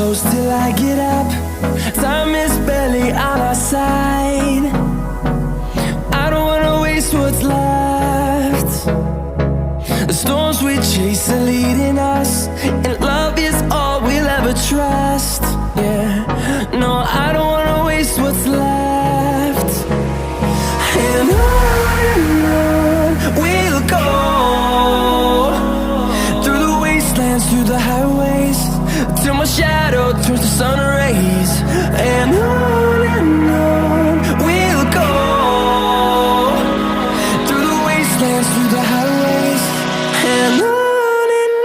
close till I get up. Time is barely on our side. I don't wanna waste what's left. The storms we chase are leading us, and love is all we'll ever trust. Yeah, no, I don't wanna waste what's left. And on we'll go, through the wastelands, through the highways, till my shadow turns to sun rays. And on we'll go, through the wastelands, through the highways, and on we'll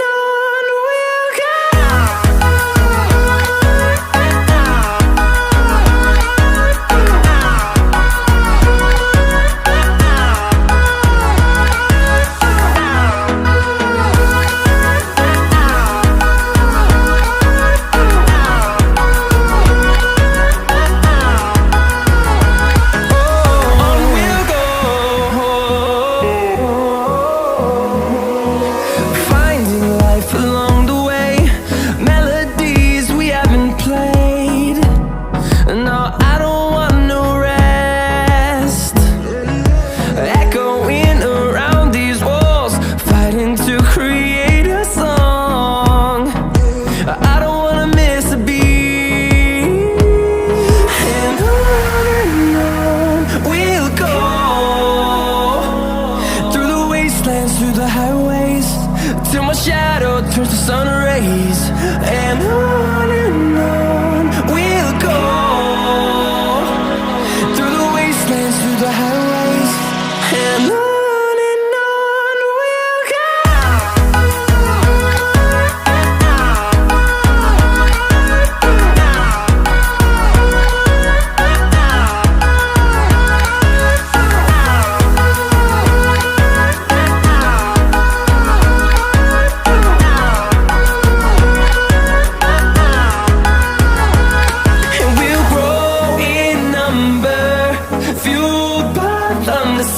go. Through the highways, till my shadow turns to sun rays. And on we'll go, through the wastelands, through the highways, and on we'll go.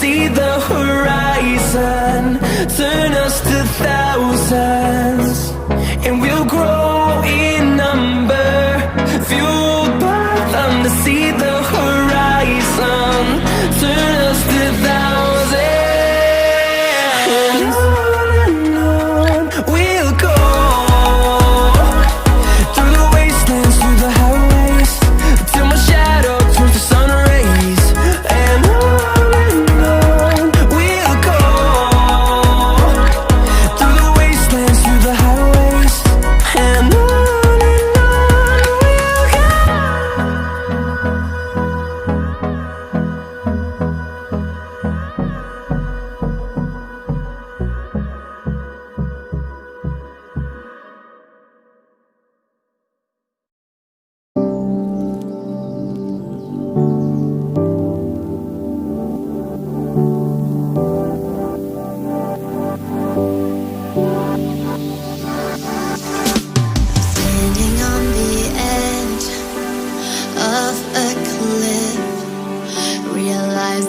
See the horizon turn us to thousands, and we'll grow in number, fueled by them. To see the horizon turn us to thousands, and on we'll go, through the wastelands, through the highways, till my shadow turns to sun rays. And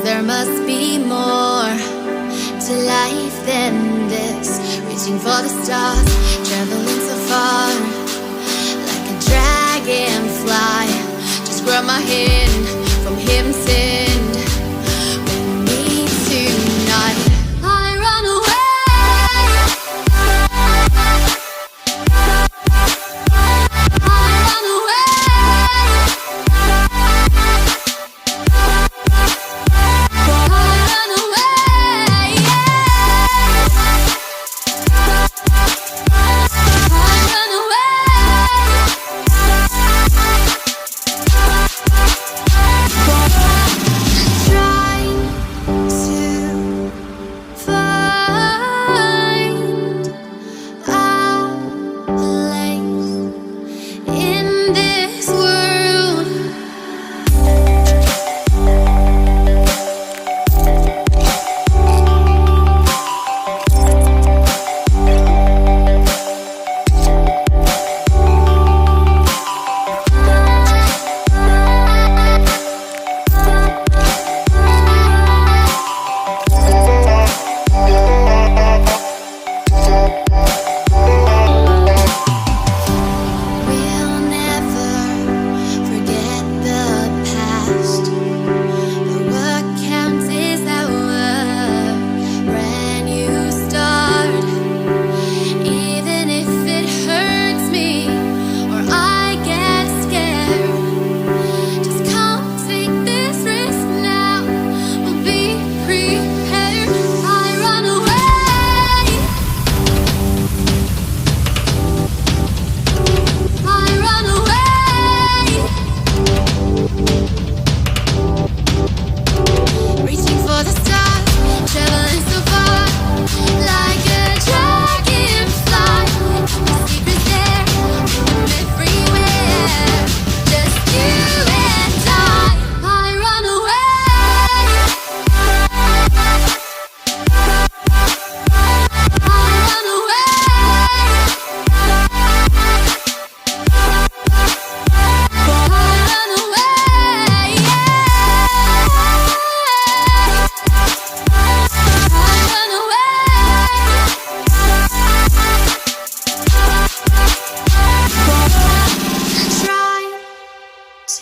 there must be more to life than this. Reaching for the stars, traveling so far, like a dragonfly. Just grab my hand.